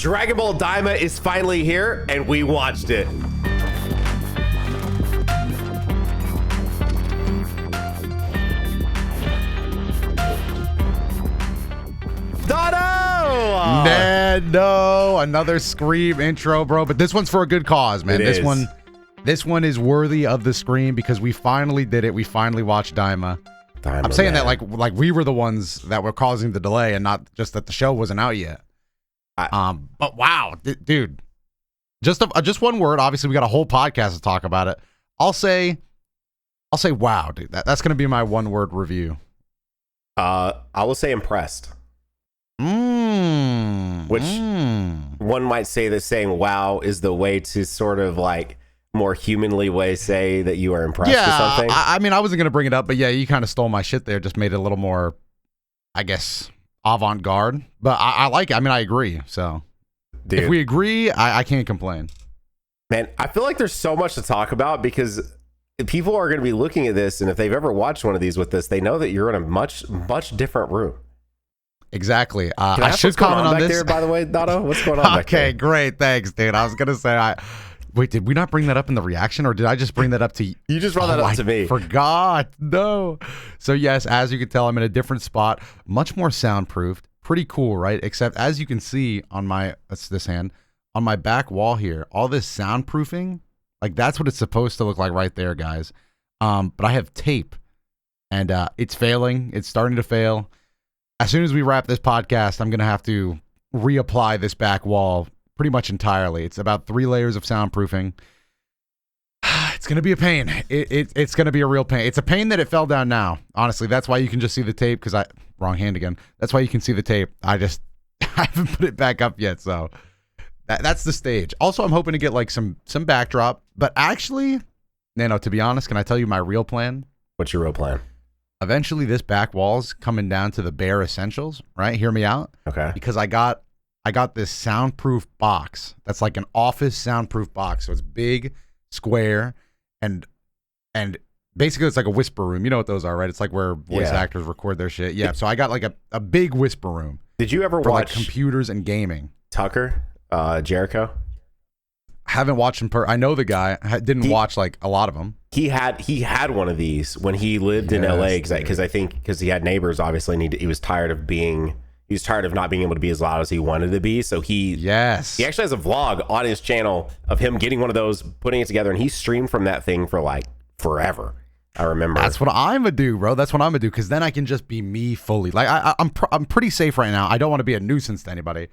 Dragon Ball Daima is finally here, and we watched it. No, another Scream intro, bro. But this one's for a good cause, man. This one is worthy of the Scream because we finally did it. We finally watched Daima. I'm saying that like we were the ones that were causing the delay, and not just that the show wasn't out yet. But wow, dude, just one word. Obviously, we got a whole podcast to talk about it. I'll say wow, dude. That's gonna be my one word review. I will say impressed. Which one might say that saying wow is the way to sort of like more humanly way say that you are impressed or something. I mean, I wasn't going to bring it up, but yeah, you kind of stole my shit there. Just made it a little more, I guess, avant-garde. But I like it. I mean, I agree. So dude, if we agree, I can't complain. Man, I feel like there's so much to talk about because people are going to be looking at this, and if they've ever watched one of these with us, they know that you're in a much, much different room. Exactly. I should comment on back this. There, by the way, Doto, what's going on back there? Okay, great. Thanks, dude. I was going to say, wait, did we not bring that up in the reaction, or did I just bring that up to you? You just brought that up to me. Forgot. No. So yes, as you can tell, I'm in a different spot, much more soundproofed. Pretty cool, right? Except as you can see on this hand, on my back wall here, all this soundproofing, like that's what it's supposed to look like right there, guys. But I have tape, and it's failing. It's starting to fail. As soon as we wrap this podcast, I'm going to have to reapply this back wall pretty much entirely. It's about 3 layers of soundproofing. It's going to be a pain. It's going to be a real pain. It's a pain that it fell down now. Honestly, that's why you can just see the tape because wrong hand again. That's why you can see the tape. I haven't put it back up yet. So that's the stage. Also, I'm hoping to get like some backdrop, but actually, Nano, to be honest, can I tell you my real plan? What's your real plan? Eventually, this back wall's coming down to the bare essentials, right? Hear me out. Okay. Because I got this soundproof box. That's like an office soundproof box. So it's big, square, and basically it's like a whisper room. You know what those are, right? It's like where voice actors record their shit. Yeah. So I got like a big whisper room. Did you ever watch like computers and gaming? Tucker, Jericho? Haven't watched him. I know the guy. Didn't watch like a lot of them. He had one of these when he lived in LA because he had neighbors obviously, and he was tired of not being able to be as loud as he wanted to be. So he actually has a vlog on his channel of him getting one of those, putting it together, and he streamed from that thing for like forever. I remember. That's what I'm gonna do, bro. That's what I'm gonna do because then I can just be me fully. Like I'm pretty safe right now. I don't want to be a nuisance to anybody,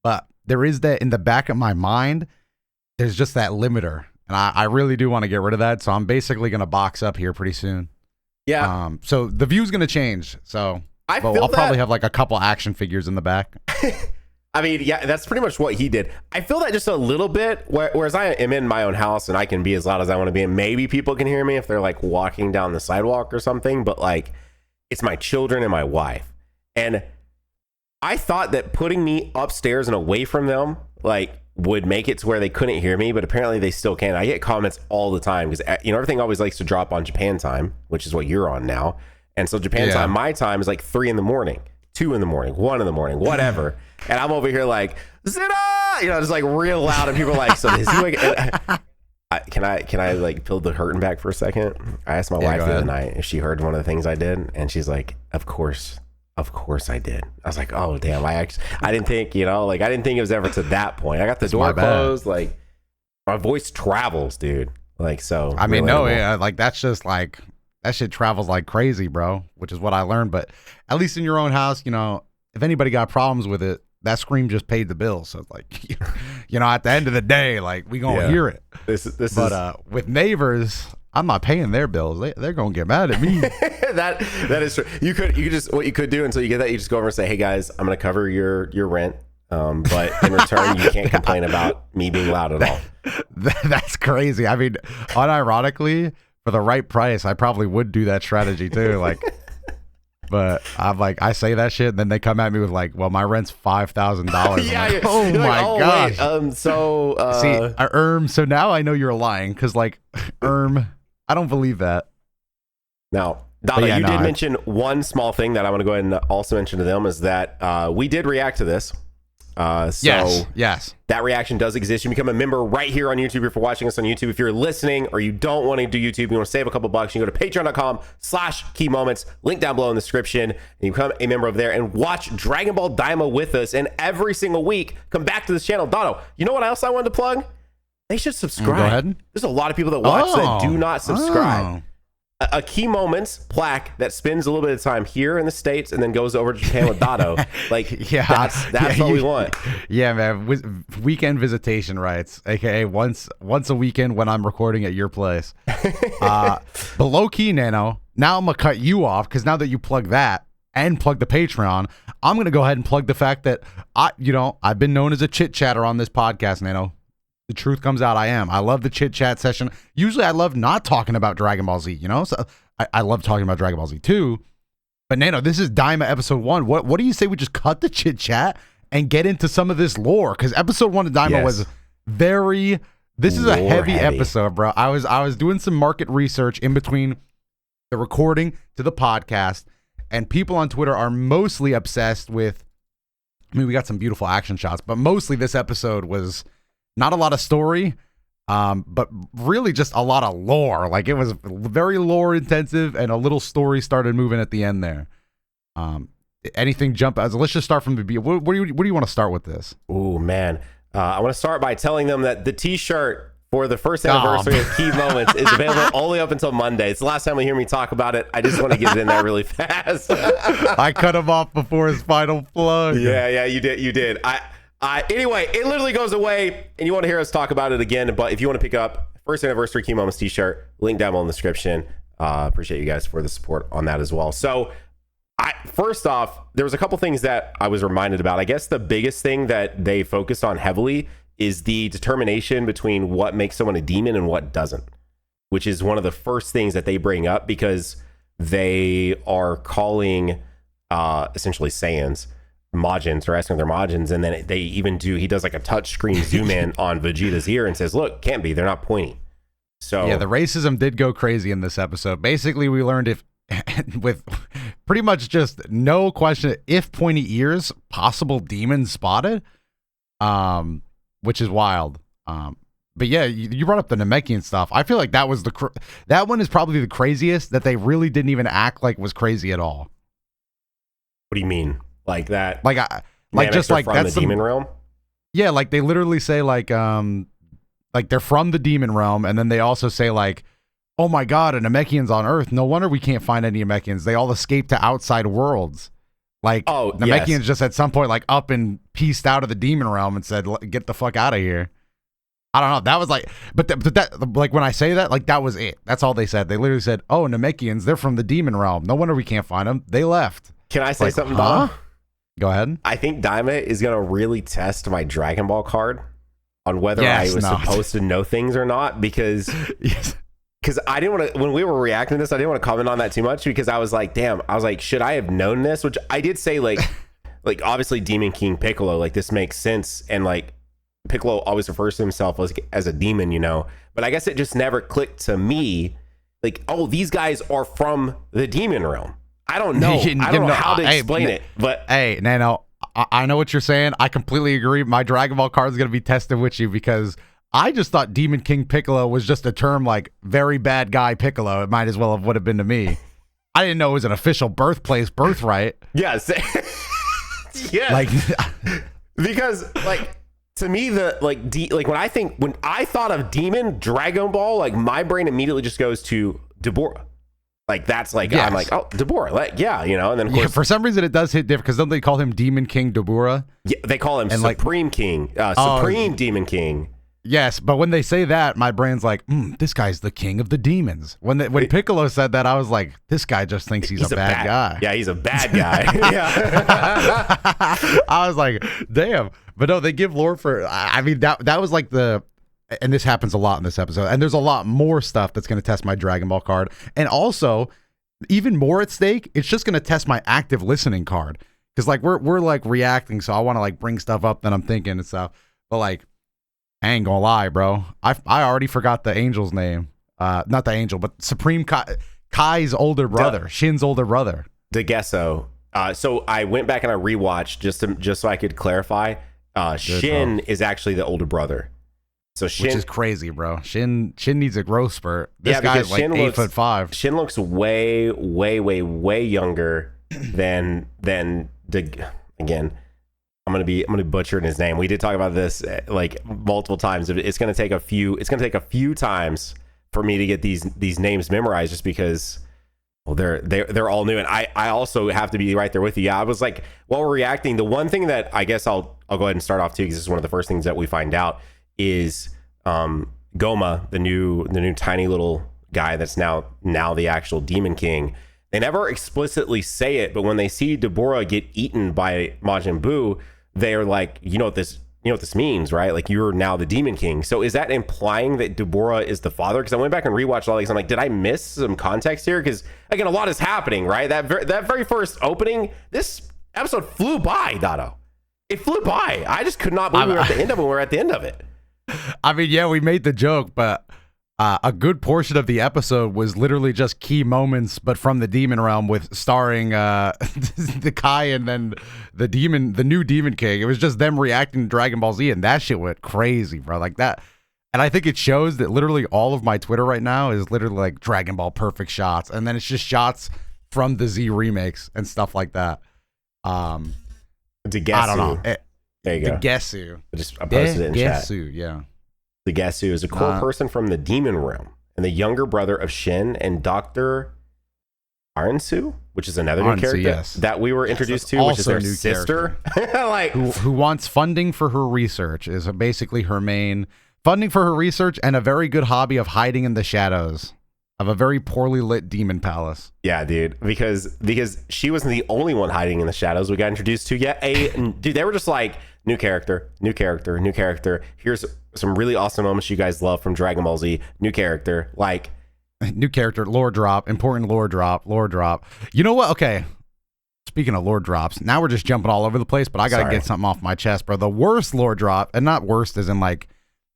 but there is that in the back of my mind. There's just that limiter, and I really do want to get rid of that. So I'm basically gonna box up here pretty soon. Yeah. So the view's gonna change. So I'll probably have like a couple action figures in the back. I mean, yeah, that's pretty much what he did. I feel that just a little bit, whereas I am in my own house and I can be as loud as I want to be, and maybe people can hear me if they're like walking down the sidewalk or something. But like, it's my children and my wife, and I thought that putting me upstairs and away from them, like, would make it to where they couldn't hear me, but apparently they still can. I get comments all the time because everything always likes to drop on Japan time, which is what you're on now. And so Japan time, my time is like 3 a.m, 2 a.m, 1 a.m, whatever. And I'm over here like, Zeta! Just like real loud, and people are like, so is he like, can I like peel the curtain back for a second? I asked my wife the other night if she heard one of the things I did, and she's like, Of course I did. I was like, oh damn, I didn't think, I didn't think it was ever to that point. I got the door closed, like my voice travels, dude. Like, so I mean, no, yeah, like that's just like that shit travels like crazy, bro, which is what I learned. But at least in your own house, if anybody got problems with it, that Scream just paid the bill. So it's like, at the end of the day, like we gonna hear it. But with neighbors, I'm not paying their bills. They're gonna get mad at me. that is true. You could just, what you could do until you get that, you just go over and say, hey guys, I'm gonna cover your rent, but in return you can't complain about me being loud at all. That's crazy. I mean, unironically, for the right price, I probably would do that strategy too. Like, but I'm like, I say that shit, and then they come at me with like, well, my rent's $5,000. Yeah. Like, oh my gosh. Wait, so now I know you're lying because like, I don't believe that. Now, Donna, you did mention one small thing that I want to go ahead and also mention to them is that we did react to this. Yes. That reaction does exist. You become a member right here on YouTube if you're watching us on YouTube. If you're listening or you don't want to do YouTube, you want to save a couple bucks, you go to patreon.com/keymoments, link down below in the description, and you become a member over there and watch Dragon Ball Daima with us. And every single week, come back to this channel. Dono, you know what else I wanted to plug? They should subscribe. Go ahead. There's a lot of people that watch that do not subscribe. A Key Moments plaque that spends a little bit of time here in the States and then goes over to Japan with Doto. Like, that's what we want. Yeah, man. Weekend visitation rights, aka once a weekend when I'm recording at your place. But low key, Nano. Now I'm gonna cut you off because now that you plug that and plug the Patreon, I'm gonna go ahead and plug the fact that I've been known as a chit chatter on this podcast, Nano. The truth comes out. I love the chit chat session. Usually I love not talking about Dragon Ball Z, so I love talking about Dragon Ball Z too. But Nano, this is Daima episode 1. What do you say we just cut the chit chat and get into some of this lore? Because episode 1 of Daima was this is a heavy episode, bro. I was doing some market research in between the recording to the podcast, and people on Twitter are mostly obsessed with, we got some beautiful action shots, but mostly this episode was not a lot of story, but really just a lot of lore. Like, it was very lore intensive, and a little story started moving at the end there. Anything jump out? Let's just start from the beginning. Where do you want to start with this? Oh, man. I want to start by telling them that the t-shirt for the first anniversary of Key Moments is available only up until Monday. It's the last time we hear me talk about it. I just want to get it in there really fast. I cut him off before his final plug. Yeah, you did. Anyway, it literally goes away, and you want to hear us talk about it again. But if you want to pick up first anniversary Key Moments t-shirt, link down below in the description. Appreciate you guys for the support on that as well. So, first off, there was a couple things that I was reminded about. I guess the biggest thing that they focused on heavily is the determination between what makes someone a demon and what doesn't, which is one of the first things that they bring up, because they are calling essentially Saiyans Majins, or asking their Majins, and then he does like a touch screen zoom in on Vegeta's ear and says, look, can't be, they're not pointy. So yeah, the racism did go crazy in this episode. Basically, we learned with pretty much just no question, if pointy ears, possible demons spotted, which is wild. But yeah, you brought up the Namekian stuff. I feel like that was that one is probably the craziest, that they really didn't even act like was crazy at all. What do you mean? Like that? Just like from that's the demon realm? Yeah, like they literally say like they're from the demon realm, and then they also say like, oh my god, a Namekian's on Earth. No wonder we can't find any Namekians. They all escaped to outside worlds. Like, Namekians just at some point like up and pieced out of the demon realm and said, get the fuck out of here. I don't know. That was like, but that like, when I say that, like, that was it. That's all they said. They literally said, oh, Namekians, they're from the demon realm. No wonder we can't find them. They left. Can I say something, Dom? Go ahead. I think Daima is going to really test my Dragon Ball card on whether I was supposed to know things or not, because I didn't want to, when we were reacting to this, I didn't want to comment on that too much, because I was like, damn, should I have known this? Which I did say, like obviously Demon King Piccolo, like, this makes sense. And like, Piccolo always refers to himself as a demon, but I guess it just never clicked to me. Like, oh, these guys are from the demon realm. I don't know. I don't know how to explain it, but hey, Nano, I know what you're saying. I completely agree. My Dragon Ball card is going to be tested with you, because I just thought Demon King Piccolo was just a term like very bad guy Piccolo. It might as well have would have been to me. I didn't know it was an official birthright. Yes. Yeah. Like, because like, to me, the when I thought of demon Dragon Ball, like, my brain immediately just goes to Deborah. Like, that's like, yes. I'm like, oh, Deborah, like, yeah, and then of course, for some reason it does hit different, because don't they call him Demon King Deborah? Yeah, they call him Supreme King, Supreme Demon King. Yes, but when they say that, my brain's like, this guy's the king of the demons. When Piccolo said that, I was like, this guy just thinks he's a bad guy. Yeah, he's a bad guy. Yeah. I was like, damn. But no, they give lore for, I mean, that was like and this happens a lot in this episode, and there's a lot more stuff that's going to test my Dragon Ball card. And also, even more at stake, it's just going to test my active listening card. Because like we're like reacting, so I want to like bring stuff up that I'm thinking and stuff. But like, I ain't gonna lie, bro. I already forgot the angel's name. Not the angel, but Supreme Kai's older brother, Shin's older brother. Degesso. So I went back and I rewatched just so I could clarify. Shin is actually the older brother. So Shin, which is crazy, bro. Shin needs a growth spurt. This guy's like 8'5". Shin looks way younger than again. I'm gonna butcher his name. We did talk about this like multiple times. It's gonna take a few times for me to get these names memorized, just because they're all new. And I also have to be right there with you. Yeah, I was like, while we're reacting, the one thing that I guess I'll go ahead and start off too, because this is one of the first things that we find out is Goma, the new tiny little guy that's now the actual Demon King. They never explicitly say it, but when they see Deborah get eaten by Majin Buu, they're like, you know what this means, right? Like, you're now the Demon King. So is that implying that Deborah is the father? Because I went back and rewatched all these. I'm like, did I miss some context here? Because again, a lot is happening, right? That very first opening, this episode flew by, Dotto. It flew by. I just could not believe we were at the end of it when we were at the end of it. I mean, yeah, we made the joke, but a good portion of the episode was literally just key moments, but from the demon realm, with starring the Kai and then the new Demon King. It was just them reacting to Dragon Ball Z, and that shit went crazy, bro. Like that. And I think it shows that literally all of my Twitter right now is literally like Dragon Ball perfect shots, and then it's just shots from the Z remakes and stuff like that. Degesu. I don't know. There you go. Degesu. I posted it in chat. Degesu, yeah. Degesu is a core person from the Demon Realm and the younger brother of Shin and Dr. Aransu, which is another new character that we were introduced to, which is their sister. Like who wants funding for her research, is basically her main funding for her research, and a very good hobby of hiding in the shadows of a very poorly lit demon palace. Yeah, dude, because she wasn't the only one hiding in the shadows we got introduced to yet. Dude, they were just like, new character. Here's some really awesome moments you guys love from Dragon Ball Z. New character, lore drop, important lore drop. You know what? Okay. Speaking of lore drops, now we're just jumping all over the place, but I got to get something off my chest, bro. The worst lore drop, and not worst as in like,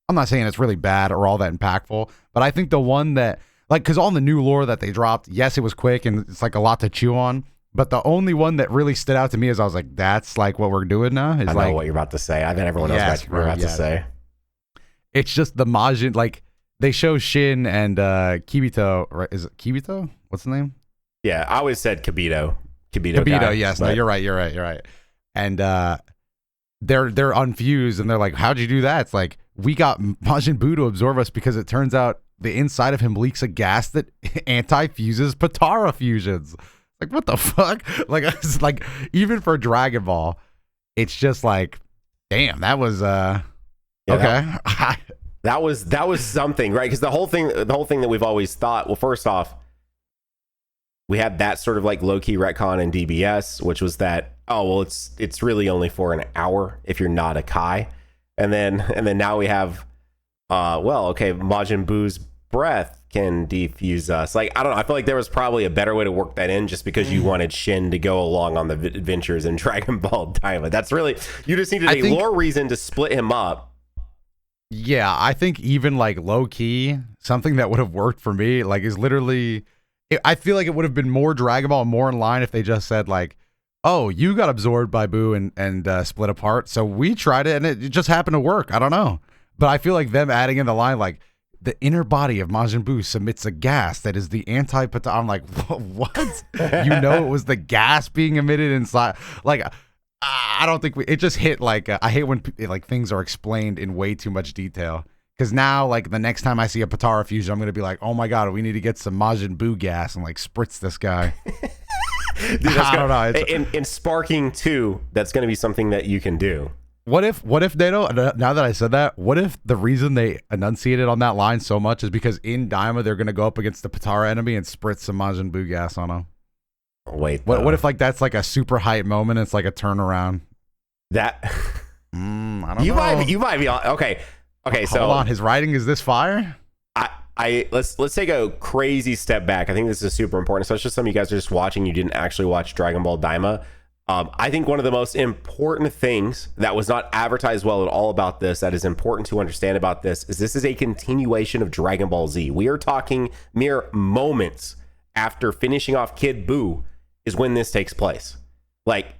I'm not saying it's really bad or all that impactful, but I think the one that, like, because all the new lore that they dropped, yes, it was quick and it's like a lot to chew on, but the only one that really stood out to me is I was like, that's like what we're doing now. Is I know like, what you're about to say. I bet everyone else knows what you're about to say. It's just the Majin, like, they show Shin and Kibito, right? Is it Kibito? What's the name? Yeah, I always said Kibito. Kibito, yes. But... No, you're right. And they're unfused, and they're like, how'd you do that? It's like, we got Majin Buu to absorb us because it turns out the inside of him leaks a gas that anti-fuses Potara fusions. Like, what the fuck? Like, it's like, even for Dragon Ball, it's just like, damn, that was okay. That was something, right? Because the whole thing that we've always thought, well, first off, we had that sort of like low-key retcon in DBS, which was that, oh, well, it's really only for an hour if you're not a Kai. And then now we have Majin Buu's breath can defuse us. Like, I don't know, I feel like there was probably a better way to work that in, just because you wanted Shin to go along on the adventures in Dragon Ball Daima. That's really, you just needed a lore reason to split him up. Yeah, I think even like low key, something that would have worked for me, like, is literally, I feel like it would have been more Dragon Ball, more in line if they just said like, oh, you got absorbed by Buu and split apart, so we tried it and it just happened to work. I don't know, but I feel like them adding in the line like, the inner body of Majin Buu submits a gas that is the anti-Potara. I'm like, what? You know, it was the gas being emitted inside. Like, I don't think it just hit like, I hate when like things are explained in way too much detail. Because now, like, the next time I see a Potara fusion, I'm going to be like, oh my God, we need to get some Majin Buu gas and like spritz this guy. Dude, I don't know. In Sparking 2, that's going to be something that you can do. What if Dato, now that I said that, what if the reason they enunciated on that line so much is because in Daima they're going to go up against the Potara enemy and spritz some Majin Buu gas on them? Wait, what if like that's like a super hype moment? It's like a turnaround. That I don't know. You might be on. Okay. So hold on, his writing is this fire? Let's take a crazy step back. I think this is super important, especially some of you guys are just watching. You didn't actually watch Dragon Ball Daima. I think one of the most important things that was not advertised well at all about this, that is important to understand about this is a continuation of Dragon Ball Z. We are talking mere moments after finishing off Kid Buu is when this takes place. Like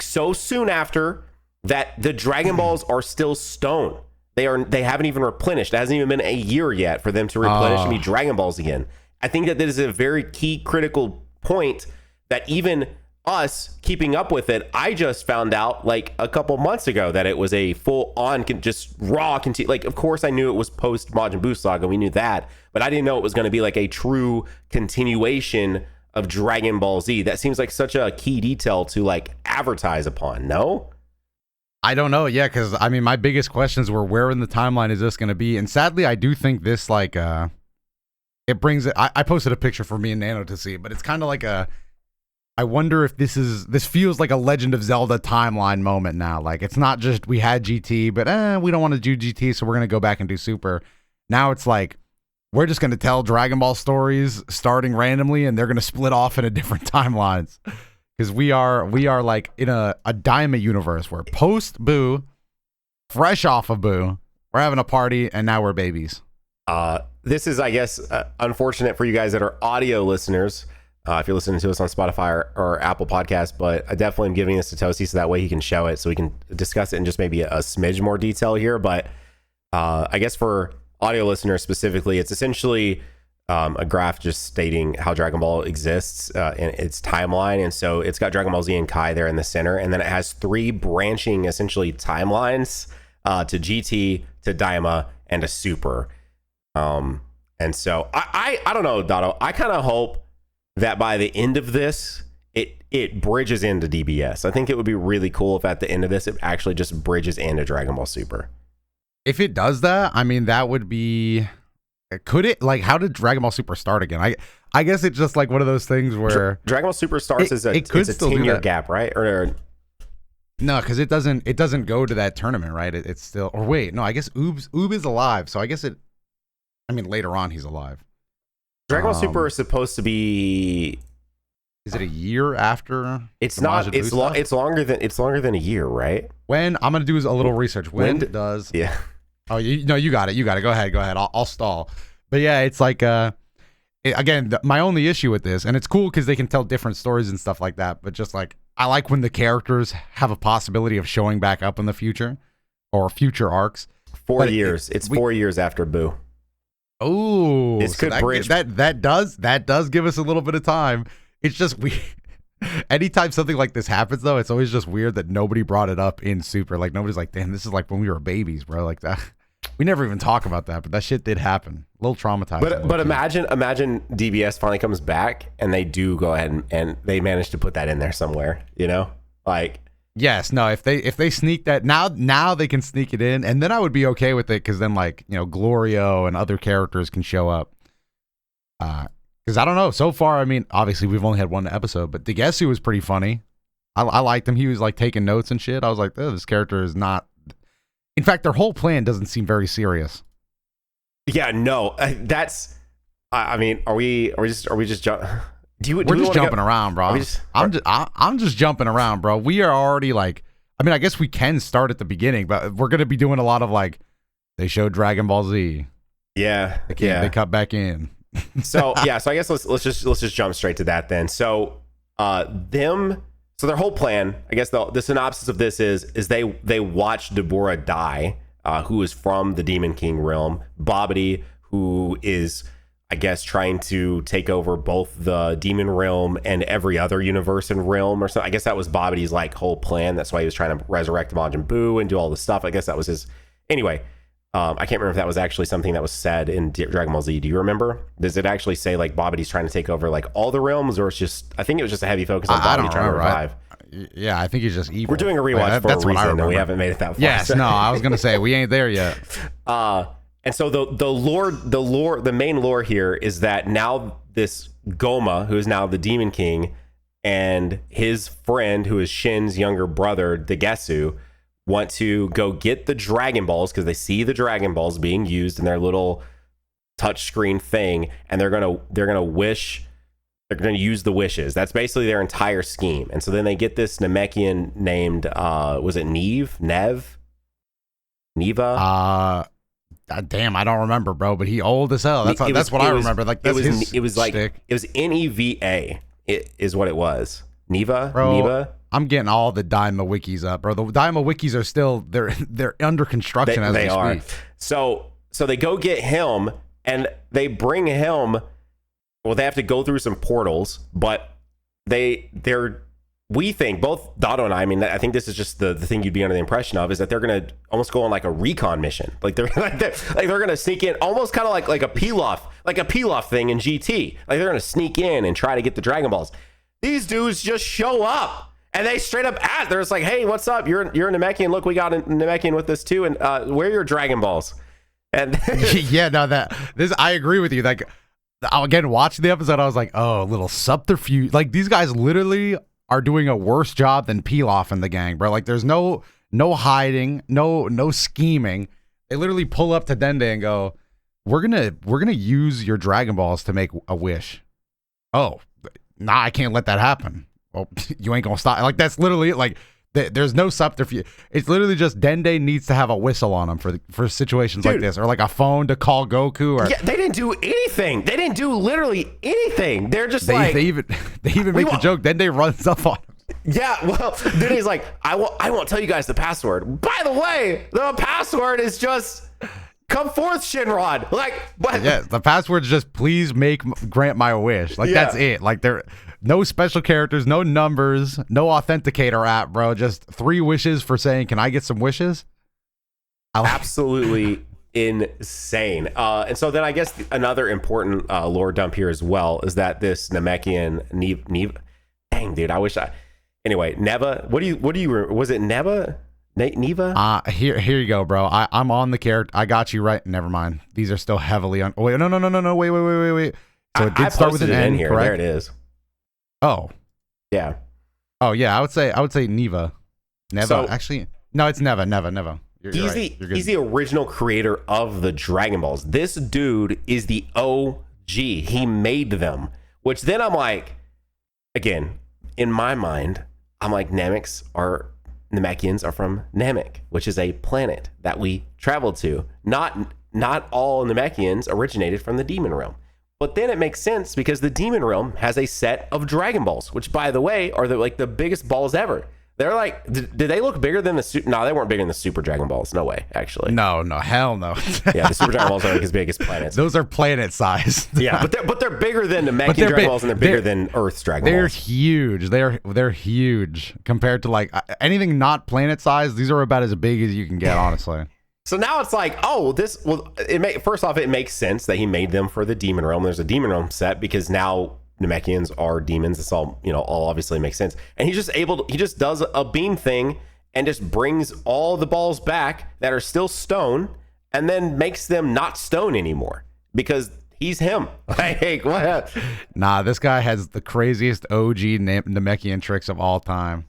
so soon after that the Dragon Balls are still stone. They haven't even replenished. It hasn't even been a year yet for them to replenish and be Dragon Balls again. I think that is a very key critical point that even us keeping up with it, I just found out like a couple months ago that it was a full on just raw like, of course I knew it was post Majin Buu saga, we knew that, but I didn't know it was going to be like a true continuation of Dragon Ball Z. That seems like such a key detail to like advertise upon. No, I don't know. Yeah, because I mean, my biggest questions were, where in the timeline is this going to be? And sadly, I do think this like it brings it. I posted a picture for me and Nano to see, but it's kind of like I wonder if this feels like a Legend of Zelda timeline moment now. Like, it's not just we had GT, but we don't want to do GT, so we're going to go back and do Super. Now it's like, we're just going to tell Dragon Ball stories starting randomly, and they're going to split off into different timelines. Because we are like in a Daima universe where post Buu, fresh off of Buu, we're having a party, and now we're babies. This is, I guess, unfortunate for you guys that are audio listeners. If you're listening to us on Spotify or Apple Podcasts, but I definitely am giving this to Tosi so that way he can show it, so we can discuss it in just maybe a smidge more detail here. But I guess for audio listeners specifically, it's essentially a graph just stating how Dragon Ball exists in its timeline. And so it's got Dragon Ball Z and Kai there in the center, and then it has 3 branching essentially timelines to GT, to Daima, and to Super. And so I don't know, Dotto. I kind of hope that by the end of this, it bridges into DBS. I think it would be really cool if at the end of this, it actually just bridges into Dragon Ball Super. If it does that, I mean, that would be... Could it? Like, how did Dragon Ball Super start again? I guess it's just like one of those things where... Dragon Ball Super starts as a 10-year gap, right? Or no, because it doesn't go to that tournament, right? It's still... Or wait, no, I guess Oob is alive, so I guess it... I mean, later on, he's alive. Dragon Ball Super is supposed to be. Is it a year after? It's not. It's longer than a year, right? When I'm gonna do a little research. When does? Yeah. Oh, you got it. Go ahead. I'll stall. But yeah, it's like my only issue with this, and it's cool because they can tell different stories and stuff like that. But just like I like when the characters have a possibility of showing back up in the future or future arcs. 4 years. It's 4 years after Buu. Oh, this could bridge. That does give us a little bit of time. It's just anytime something like this happens, though, it's always just weird that nobody brought it up in Super. Like, nobody's like, damn, this is like when we were babies, bro. Like that. We never even talk about that, but that shit did happen. A little traumatizing. But imagine DBS finally comes back and they do go ahead and they manage to put that in there somewhere. You know, like. Yes, no. If they sneak that now they can sneak it in, and then I would be okay with it because then like Glorio and other characters can show up. Because I don't know. So far, I mean, obviously we've only had one episode, but Degesu was pretty funny. I liked him. He was like taking notes and shit. I was like, oh, this character is not. In fact, their whole plan doesn't seem very serious. Yeah, no, that's. I mean, are we just we're just jumping around, bro. I'm just jumping around, bro. We are already like, I mean, I guess we can start at the beginning, but we're gonna be doing a lot of like, they showed Dragon Ball Z. Yeah, they cut back in. So I guess let's just jump straight to that then. So so their whole plan, I guess the synopsis of this is they watched Deborah die, who is from the Demon King realm. Babidi, who is, I guess, trying to take over both the demon realm and every other universe and realm or something. I guess that was Babidi's like whole plan. That's why he was trying to resurrect Majin Buu and do all this stuff. I guess that was his. Anyway, I can't remember if that was actually something that was said in Dragon Ball Z. Do you remember? Does it actually say like Babidi's trying to take over like all the realms, or it's just? I think it was just a heavy focus on Babidi trying to revive. Yeah, I think he's just evil. We're doing a rewatch for a reason, and we haven't made it that far. Yes, no, I was gonna say we ain't there yet. And so the main lore here is that now this Goma, who is now the Demon King, and his friend, who is Shin's younger brother, Degesu, want to go get the Dragon Balls because they see the Dragon Balls being used in their little touchscreen thing, and they're gonna use the wishes. That's basically their entire scheme. And so then they get this Namekian named was it Neva? Damn, I don't remember, bro. But he old as hell. That's what I remember. Like it was Neva. It is what it was. Neva, Bro, Neva. I'm getting all the Daima wikis up, bro. The Daima wikis are still they're under construction as we Are. speak. So they go get him and they bring him. Well, they have to go through some portals, but we think both Dotto and I think this is just the thing you'd be under the impression of is that they're gonna almost go on like a recon mission, like they're gonna sneak in, almost kind of like a Pilaf thing in GT, like they're gonna sneak in and try to get the Dragon Balls. These dudes just show up and they straight up ask. They're just like, "Hey, what's up? You're a Namekian. Look, we got a Namekian with us too, and where are your Dragon Balls?" And yeah, no, I agree with you. Like, again, watching the episode, I was like, "Oh, little subterfuge." Like, these guys literally are doing a worse job than Pilaf and the gang, bro. Like, there's no hiding, no scheming. They literally pull up to Dende and go, "We're gonna use your Dragon Balls to make a wish." Oh, nah, I can't let that happen. Well, you ain't gonna stop. Like, that's literally it. Like, there's no subterfuge. It's literally just Dende needs to have a whistle on him for situations like this, or like a phone to call Goku. Or they didn't do anything. They didn't do literally anything. They're just they even make the joke. Dende runs up on him. Yeah, well, then he's like, I won't tell you guys the password. By the way, the password is just come forth, Shinrod. Like, but yeah, the password is just please grant my wish. Like, that's it. Like, there no special characters, no numbers, no authenticator app, bro. Just 3 wishes for saying, "Can I get some wishes?" Absolutely insane. And so then I guess another important lore dump here as well is that this Namekian Neva. Dang, dude, I wish I. Anyway, Neva. What do you? Was it Neva? Neva? Here you go, bro. I'm on the character. I got you right. Never mind. These are still heavily on. Oh, wait, no. Wait. So it did start with an N, here. correct? There it is. Oh, yeah. Oh yeah. I would say Neva. So, actually, no, it's Neva. He's the original creator of the Dragon Balls. This dude is the OG. He made them. Which then I'm like, again, in my mind, I'm like, Namekians are from Namek, which is a planet that we traveled to. Not all Namekians originated from the Demon Realm. But then it makes sense because the Demon Realm has a set of Dragon Balls, which, by the way, are the biggest balls ever. They're like, did they look bigger than the No, they weren't bigger than the Super Dragon Balls. No way, actually. No, hell no. Yeah, the Super Dragon Balls are like as big as planets. Those are planet size. Yeah, but they're bigger than the Namekian Dragon Balls, and they're bigger than Earth's Dragon Balls. They're huge. They're huge compared to like anything not planet size. These are about as big as you can get, honestly. So now it's like, first off, it makes sense that he made them for the Demon Realm. There's a Demon Realm set because now Namekians are demons. This all obviously makes sense. And he just does a beam thing and just brings all the balls back that are still stone and then makes them not stone anymore because he's him. Like, what? Nah, this guy has the craziest OG Namekian tricks of all time.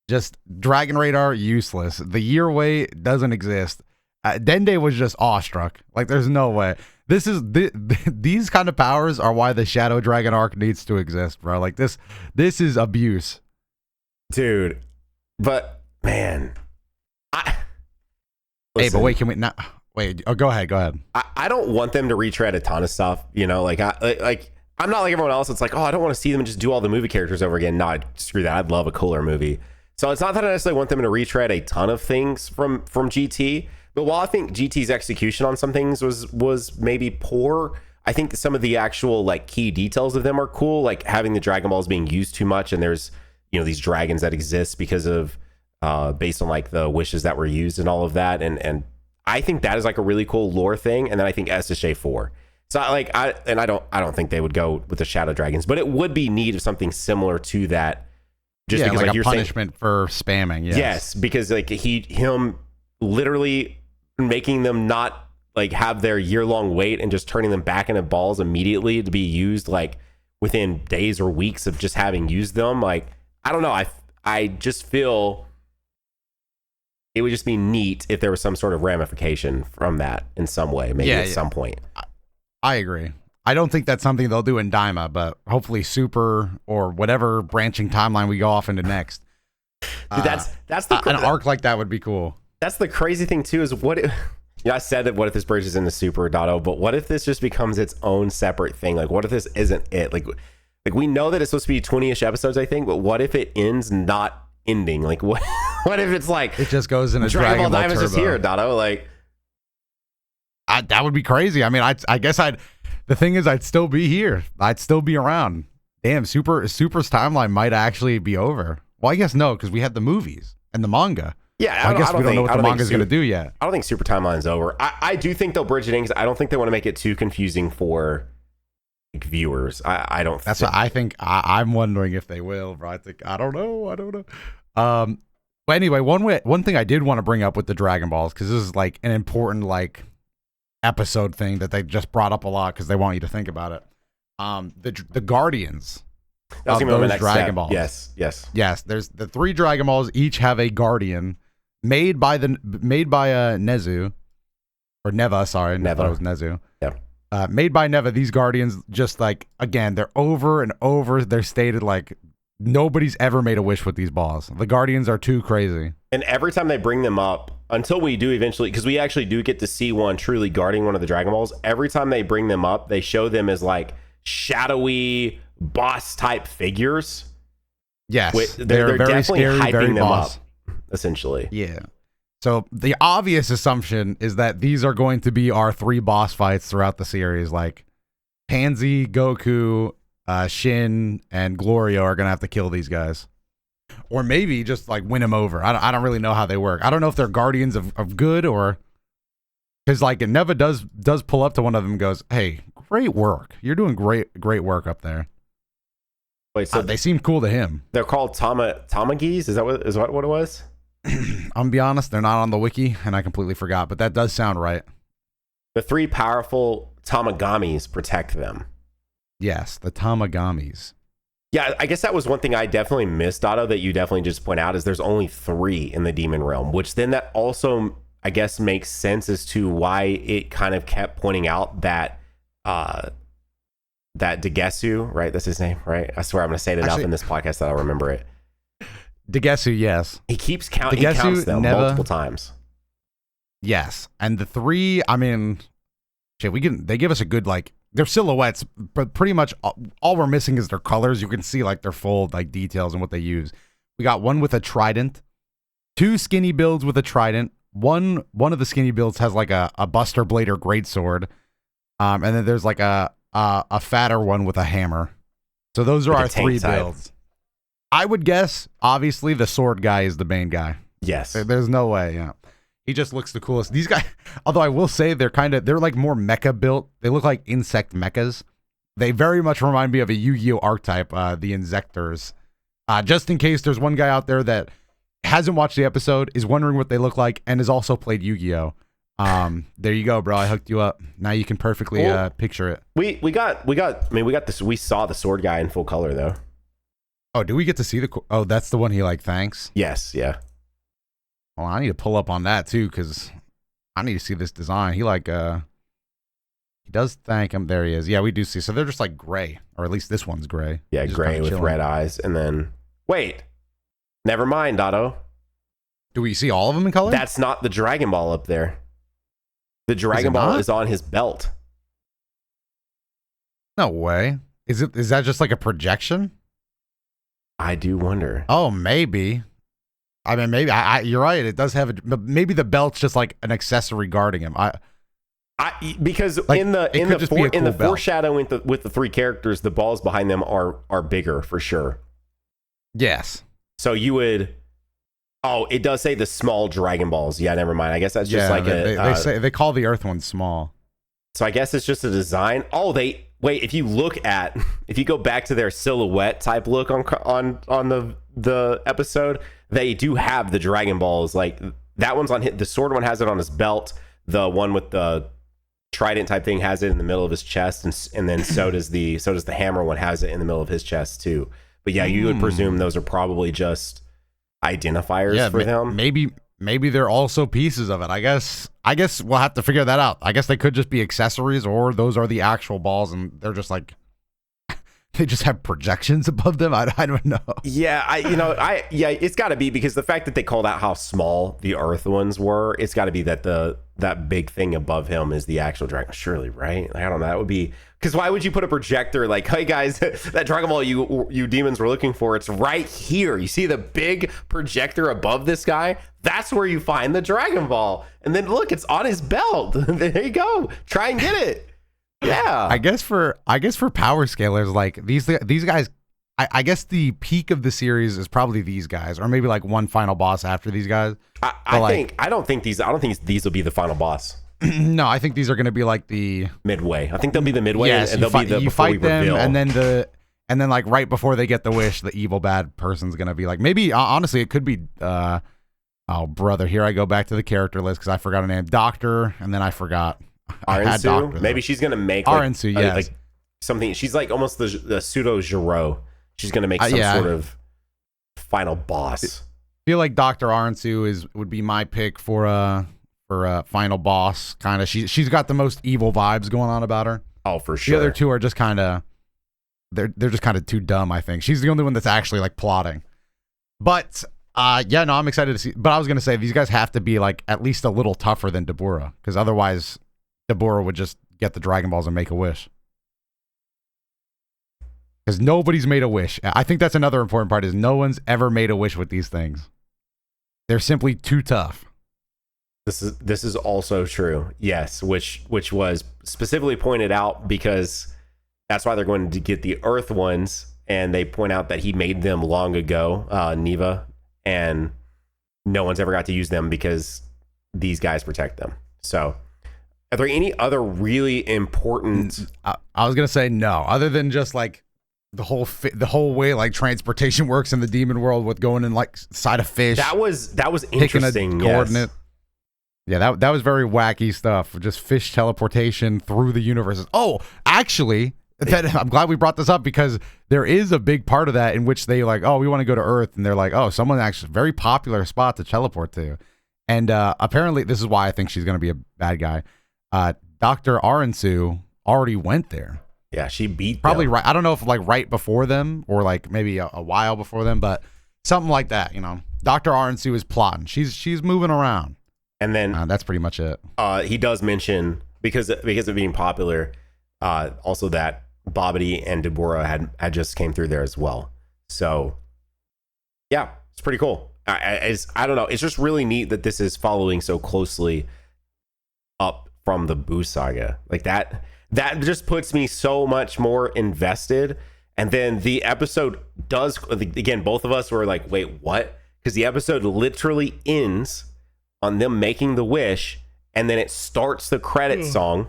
Just Dragon Radar, useless. The year way doesn't exist. Dende was just awestruck. Like, there's no way. These kind of powers are why the Shadow Dragon arc needs to exist, bro. Like, this is abuse, dude. But man, hey, but wait, can we not? Wait, go ahead. I don't want them to retread a ton of stuff. I'm not like everyone else. It's like, oh, I don't want to see them just do all the movie characters over again. No, screw that. I'd love a cooler movie. So it's not that I necessarily want them to retread a ton of things from GT. But while I think GT's execution on some things was maybe poor, I think some of the actual like key details of them are cool, like having the Dragon Balls being used too much, and there's these dragons that exist because of based on like the wishes that were used and all of that, and I think that is like a really cool lore thing. And then I think SSJ 4. So I don't think they would go with the Shadow Dragons, but it would be neat of something similar to that. Just because like a you're punishment for spamming. Yes, because like him literally making them not like have their year-long wait and just turning them back into balls immediately to be used like within days or weeks of just having used them. Like, I don't know. I just feel it would just be neat if there was some sort of ramification from that in some way, maybe at some point. I agree. I don't think that's something they'll do in Daima, but hopefully Super or whatever branching timeline we go off into next. Dude, that's an arc like that would be cool. That's the crazy thing too, is I said that what if this bridges into Super Dotto, but what if this just becomes its own separate thing? Like, what if this isn't it? Like, Like, we know that it's supposed to be 20-ish episodes, I think, but what if it ends not ending? Like, what if it's like It just goes in a Dragon Ball Dragon Ball Daima's just Turbo. here, Dotto? Like, That would be crazy. I mean, I guess the thing is, I'd still be here. I'd still be around. Damn, Super's timeline might actually be over. Well, I guess no, because we had the movies and the manga. yeah, So I guess we don't know what the manga's going to do yet. I don't think Super Timeline's over. I do think they'll bridge it in, because I don't think they want to make it too confusing for like, viewers. I don't. That's what I think. I'm wondering if they will, bro. I don't know. But anyway, one thing I did want to bring up with the Dragon Balls, because this is like an important like episode thing that they just brought up a lot because they want you to think about it. The Guardians That's of gonna be my those next Dragon step. Balls. Yes. There's the 3 Dragon Balls. Each have a Guardian made by Nezu or Neva. Sorry, Neva. I thought it was Nezu. Yeah. Made by Neva. These Guardians, just like again, they're over and over. They're stated like nobody's ever made a wish with these balls. The Guardians are too crazy. And every time they bring them up, until we do eventually, because we actually do get to see one truly guarding one of the Dragon Balls, every time they bring them up, they show them as like shadowy boss type figures. Yes, They're very definitely scary, hyping very them boss. up, essentially. Yeah. So the obvious assumption is that these are going to be our 3 boss fights throughout the series. Like Pansy, Goku, Shin, and Gloria are going to have to kill these guys. Or maybe just like win them over. I don't really know how they work. I don't know if they're guardians of good, or because like Neva does pull up to one of them and goes, "Hey, great work. You're doing great work up there." Wait, so They seem cool to him. they're called Tamagis? Is that what it was? I'm gonna be honest, they're not on the wiki, and I completely forgot, but that does sound right. The 3 powerful Tamagamis protect them. Yes, the Tamagamis. Yeah, I guess that was one thing I definitely missed, Otto, that you definitely just point out, is there's only 3 in the demon realm, which then that also, I guess, makes sense as to why it kind of kept pointing out that Degesu, right? That's his name, right? I swear I'm going to say it enough in this podcast that I'll remember it. Degesu, yes. He keeps counting. He counts them multiple times. Yes, and the 3, I mean, shit, they give us a good like. They're silhouettes, but pretty much all we're missing is their colors. You can see like their full like details and what they use. We got one with a trident, 2 skinny builds with a trident. One of the skinny builds has like a Buster Blade or greatsword, and then there's like a fatter one with a hammer. So those are Like our a tank 3 type. builds. I would guess, obviously, the sword guy is the main guy. Yes. There's no way, yeah. He just looks the coolest. These guys, although I will say they're like more mecha built. They look like insect mechas. They very much remind me of a Yu-Gi-Oh archetype, the Insectors. Just in case there's one guy out there that hasn't watched the episode, is wondering what they look like, and has also played Yu-Gi-Oh. There you go, bro. I hooked you up. Now you can perfectly picture it. We got this. We saw the sword guy in full color though. Oh, do we get to see the? Oh, that's the one he like thanks. Yes. Yeah. Well, I need to pull up on that too, because I need to see this design. He like he does thank him. There he is. Yeah, we do see. So they're just like gray, or at least this one's gray. Yeah, He's just gray kinda with chilling. red eyes, and then wait. Never mind, Otto. Do we see all of them in color? That's not the Dragon Ball up there. The Dragon Ball not? is on his belt. No way. Is that just like a projection? I do wonder. Oh, maybe. I mean, maybe. You're right. It does have maybe the belt's just like an accessory guarding him. Because Like, in the it could just be a cool belt. foreshadowing with the 3 characters, the balls behind them are bigger for sure. Yes. So you would. Oh, it does say the small Dragon Balls. Yeah, never mind. I guess that's just like they call the Earth one small. So I guess it's just a design. Oh, wait. If you go back to their silhouette type look on the episode, they do have the Dragon Balls. Like that one's on the sword one has it on his belt. The one with the trident type thing has it in the middle of his chest, and then so does the hammer one has it in the middle of his chest too. But yeah, you would presume those are probably just identifiers for them. Maybe they're also pieces of it. I guess we'll have to figure that out. I guess they could just be accessories, or those are the actual balls, and they're just like they just have projections above them. I don't know. Yeah, it's got to be because the fact that they called out how small the Earth ones were, it's got to be that that big thing above him is the actual dragon. Surely, right? I don't know. That would be because why would you put a projector like, hey guys, that Dragon Ball you demons were looking for? It's right here. You see the big projector above this guy? That's where you find the Dragon Ball. And then look, it's on his belt. There you go. Try and get it. Yeah, I guess for power scalers, like these guys, I guess the peak of the series is probably these guys, or maybe like one final boss after these guys. I don't think these will be the final boss. No, I think these are going to be like the midway. I think they'll be the midway, yes, and they'll be the you before fight we them, reveal. and then like right before they get the wish, the evil bad person's going to be like, maybe honestly it could be oh brother, here I go back to the character list because I forgot her name, Doctor, and then I forgot. Arensu? Maybe she's gonna make Arensu, yes. like something. She's like almost the pseudo Giro. She's gonna make some sort of final boss. I feel like Dr. Arensu would be my pick for a final boss. Kind of, she's got the most evil vibes going on about her. Oh, for sure. The other two are just kind of they're just kind of too dumb. I think she's the only one that's actually like plotting. But yeah, no, I'm excited to see. But I was gonna say these guys have to be like at least a little tougher than Dabura, because otherwise Dabura would just get the Dragon Balls and make a wish. Because nobody's made a wish. I think that's another important part, is no one's ever made a wish with these things. They're simply too tough. This is also true. Yes, which was specifically pointed out because that's why they're going to get the Earth ones, and they point out that he made them long ago, Neva, and no one's ever got to use them because these guys protect them. So are there any other really important? I was gonna say no, other than just like the whole way like transportation works in the demon world with going in like side of fish. That was interesting. Picking a coordinate. Yeah, that was very wacky stuff. Just fish teleportation through the universes. Oh, actually, I'm glad we brought this up because there is a big part of that in which they like, oh, we want to go to Earth, and they're like, oh, someone actually very popular spot to teleport to, and apparently this is why I think she's gonna be a bad guy. Dr. Arensu already went there. Yeah, she beat probably them. Right. I don't know if like right before them or like maybe a while before them, but something like that. You know, Dr. Arensu is plotting. She's moving around, and then that's pretty much it. He does mention because of being popular, also that Babidi and Dabura had just came through there as well. So yeah, it's pretty cool. I don't know. It's just really neat that this is following so closely up from the Boo saga. Like that just puts me so much more invested. And then the episode does, again, both of us were like, wait, what? Because the episode literally ends on them making the wish, and then it starts the credit song,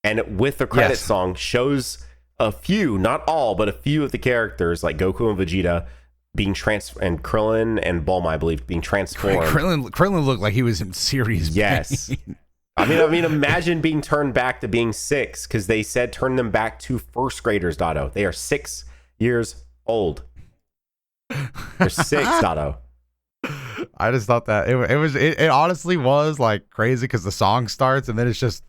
and with the credit song shows a few, not all, but a few of the characters like Goku and Vegeta being and Krillin and Bulma, I believe, being transformed. Krillin looked like he was in serious pain. I mean, imagine being turned back to being 6, because they said turn them back to first graders, Dotto. They are 6 years old. They're 6, Dotto. I just thought that it honestly was like crazy because the song starts and then it's just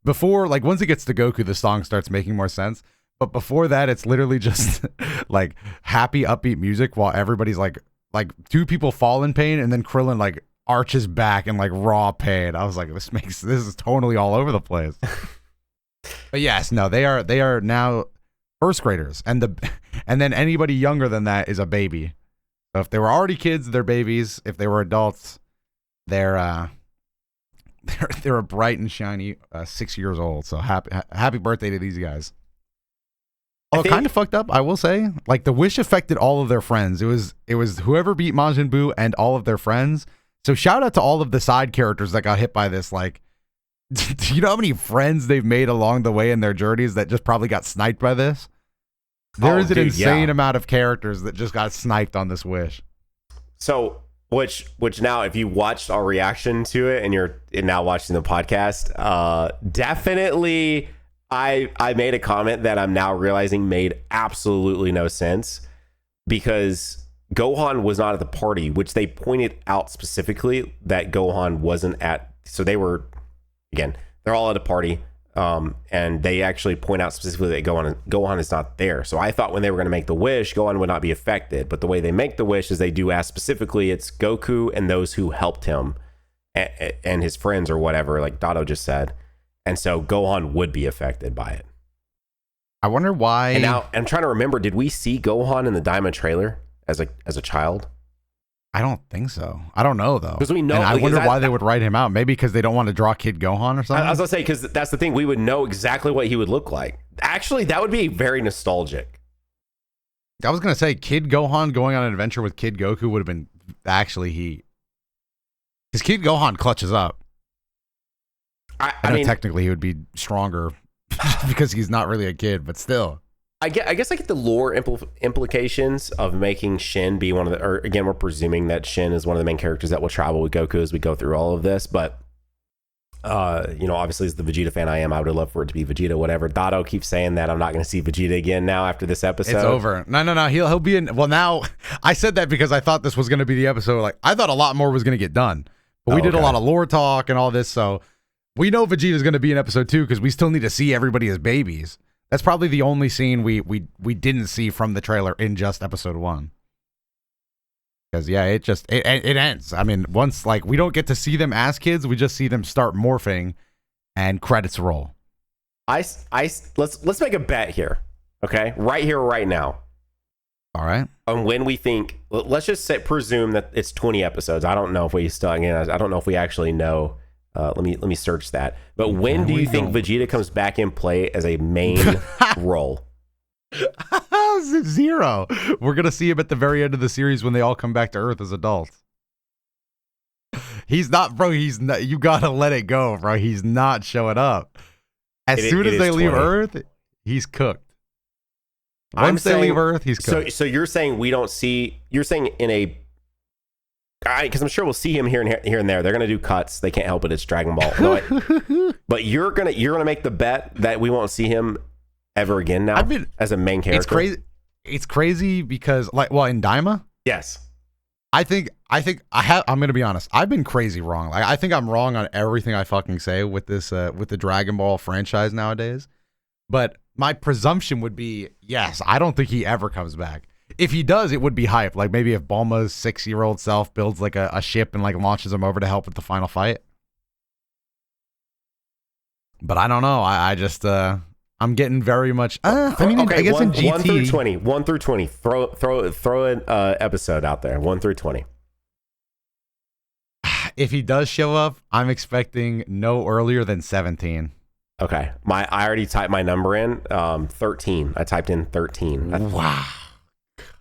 before, like once it gets to Goku, the song starts making more sense. But before that, it's literally just like happy, upbeat music while everybody's like two people fall in pain, and then Krillin like arches back in like raw pain. I was like, this is totally all over the place. But yes, no, they are now first graders, and then anybody younger than that is a baby. So if they were already kids, they're babies. If they were adults, they're a bright and shiny 6 years old. So happy birthday to these guys. Oh, kind of fucked up, I will say. Like the wish affected all of their friends. It was whoever beat Majin Buu and all of their friends. So shout out to all of the side characters that got hit by this. Like, do you know how many friends they've made along the way in their journeys that just probably got sniped by this? There is an insane amount of characters that just got sniped on this wish. So, which now, if you watched our reaction to it and you're now watching the podcast, definitely I made a comment that I'm now realizing made absolutely no sense, because Gohan was not at the party, which they pointed out specifically that Gohan wasn't at. So they were, again, they're all at a party. And they actually point out specifically that Gohan is not there. So I thought when they were going to make the wish, Gohan would not be affected. But the way they make the wish is they do ask specifically it's Goku and those who helped him and his friends or whatever, like Dato just said. And so Gohan would be affected by it. I wonder why. And now I'm trying to remember, did we see Gohan in the Daima trailer as a child? I don't think so. I don't know though. Because we know. And I wonder why they would write him out. Maybe because they don't want to draw Kid Gohan or something. I was gonna say, because that's the thing. We would know exactly what he would look like. Actually, that would be very nostalgic. I was gonna say Kid Gohan going on an adventure with Kid Goku would have been actually heat. Because Kid Gohan clutches up. I mean, technically he would be stronger because he's not really a kid, but still. I guess I get the lore implications of making Shin be one of the, or again, we're presuming that Shin is one of the main characters that will travel with Goku as we go through all of this. But, obviously as the Vegeta fan I am, I would love for it to be Vegeta, whatever. Dato keeps saying that I'm not going to see Vegeta again now after this episode. It's over. No. He'll be in. Well, now I said that because I thought this was going to be the episode. Like I thought a lot more was going to get done, but we did a lot of lore talk and all this. So we know Vegeta's going to be in episode 2 because we still need to see everybody as babies. That's probably the only scene we didn't see from the trailer in just episode 1. Because yeah, it ends. I mean, once like we don't get to see them as kids, we just see them start morphing, and credits roll. Let's make a bet here, okay? Right here, right now. All right. On when we think, let's just presume that it's 20 episodes. I don't know if we still. Again, I don't know if we actually know. Let me search that. But when do you think Vegeta comes back in play as a main role? 0. We're gonna see him at the very end of the series when they all come back to Earth as adults. He's not, bro. He's not. You gotta let it go, bro. He's not showing up. As soon as they leave Earth, he's cooked. Once they leave Earth, he's cooked. So you're saying we don't see? You're saying in a. Because I'm sure we'll see him here and there. They're gonna do cuts. They can't help it. It's Dragon Ball. No, but you're gonna make the bet that we won't see him ever again now. As a main character. It's crazy. It's crazy because in Daima, yes, I'm gonna be honest. I've been crazy wrong. Like I think I'm wrong on everything I fucking say with this with the Dragon Ball franchise nowadays. But my presumption would be yes. I don't think he ever comes back. If he does, it would be hype. Like maybe if Bulma's 6-year-old self builds like a ship and like launches him over to help with the final fight. But I don't know. I just I'm getting very much. I guess in GT 1 through 20. Throw an episode out there. 1 through 20. If he does show up, I'm expecting no earlier than 17. Okay, I already typed my number in. 13. I typed in 13. Wow.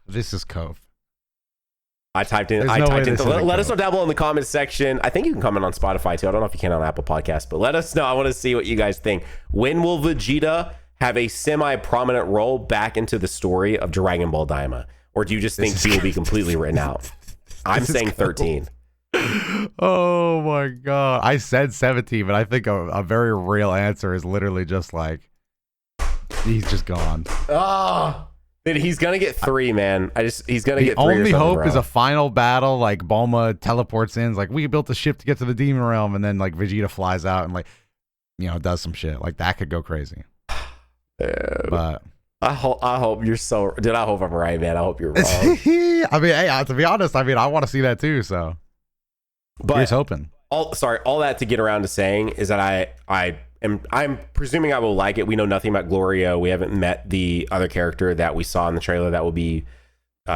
This is Cove. I typed in. Let us know down below in the comments section. I think you can comment on Spotify too. I don't know if you can on Apple Podcasts, but let us know. I want to see what you guys think. When will Vegeta have a semi-prominent role back into the story of Dragon Ball Daima, or do you just think he will be completely written out? I'm saying 13. Oh my god! I said 17, but I think a very real answer is literally just like he's just gone. Oh. Dude, he's gonna get 3, man. He's gonna get 3. The only hope is a final battle, like Bulma teleports in, like we built a ship to get to the Demon Realm, and then like Vegeta flies out and like does some shit. Like that could go crazy. But I hope you're so. Dude, I hope I'm right, man. I hope you're wrong. I mean, hey, to be honest, I want to see that too. So, but here's hoping. All that to get around to saying is that I'm presuming I will like it. We know nothing about Glorio. We haven't met the other character that we saw in the trailer that will be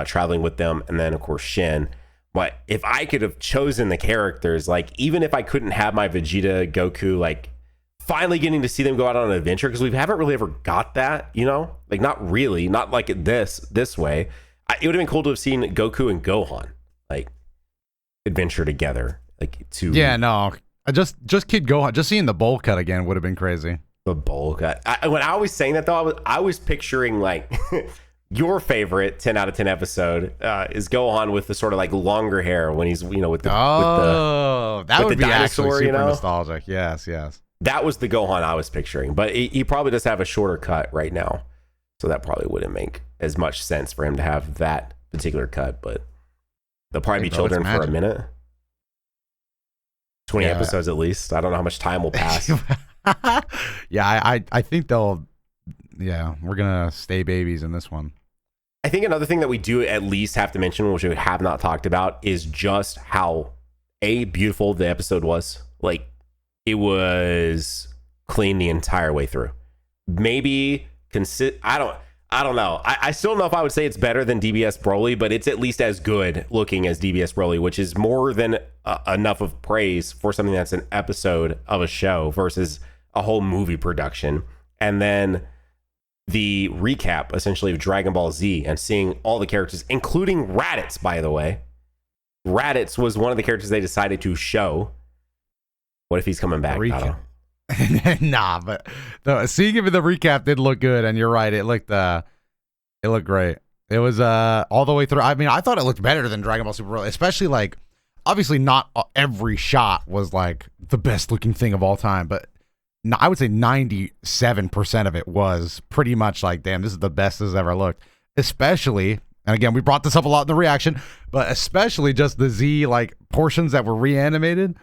traveling with them, and then of course Shin. But if I could have chosen the characters, like even if I couldn't have my Vegeta, Goku, like finally getting to see them go out on an adventure, because we haven't really ever got that, like not really, not like this way. It would have been cool to have seen Goku and Gohan like adventure together, like to Just Kid Gohan, just seeing the bowl cut again would have been crazy. The bowl cut. When I was saying that though, I was picturing like your favorite 10 out of 10 episode is Gohan with the sort of like longer hair when he's with the that would be dinosaur, actually super nostalgic. Yes. That was the Gohan I was picturing, but he probably does have a shorter cut right now, so that probably wouldn't make as much sense for him to have that particular cut. But they'll probably be children for a minute. 20 episodes at least. I don't know how much time will pass. Yeah, I think they'll. Yeah, we're gonna stay babies in this one. I think another thing that we do at least have to mention, which we have not talked about, is just how beautiful the episode was. Like, it was clean the entire way through. Maybe I don't know. I still don't know if I would say it's better than DBS Broly, but it's at least as good looking as DBS Broly, which is more than enough of praise for something that's an episode of a show versus a whole movie production. And then the recap, essentially, of Dragon Ball Z and seeing all the characters, including Raditz, by the way. Raditz was one of the characters they decided to show. What if he's coming back? Nah, but seeing him in the recap did look good, and you're right. It looked great. It was all the way through. I mean, I thought it looked better than Dragon Ball Super Broly, especially like, obviously not every shot was like the best looking thing of all time, but I would say 97% of it was pretty much like, damn, this is the best this has ever looked. Especially, and again, we brought this up a lot in the reaction, but especially just the Z like portions that were reanimated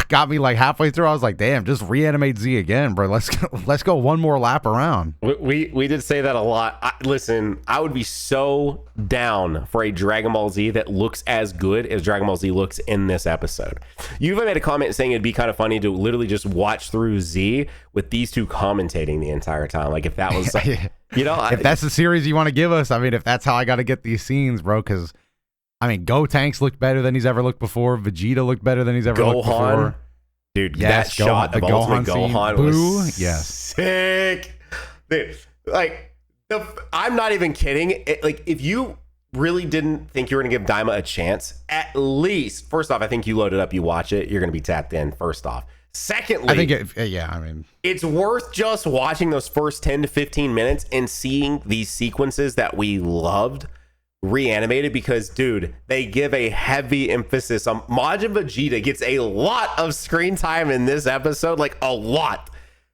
got me like halfway through. I was like, damn, just reanimate Z again, bro. Let's go one more lap around. We did say that a lot. Listen, I would be so down for a Dragon Ball Z that looks as good as Dragon Ball Z looks in this episode. You even made a comment saying it'd be kind of funny to literally just watch through Z with these two commentating the entire time. Like, if that was, you know, if that's the series you want to give us, I mean, if that's how I got to get these scenes, bro, because I mean, Gotenks looked better than he's ever looked before. Vegeta looked better than he's ever looked before. Dude, yes, that shot of Ultimate Gohan was sick. Dude, like, I'm not even kidding. Like, if you really didn't think you were going to give Daima a chance, at least, first off, I think you load it up, you watch it, you're going to be tapped in, first off. Secondly, I think it's worth just watching those first 10 to 15 minutes and seeing these sequences that we loved reanimated, because dude, they give a heavy emphasis on Majin Vegeta gets a lot of screen time in this episode, like a lot,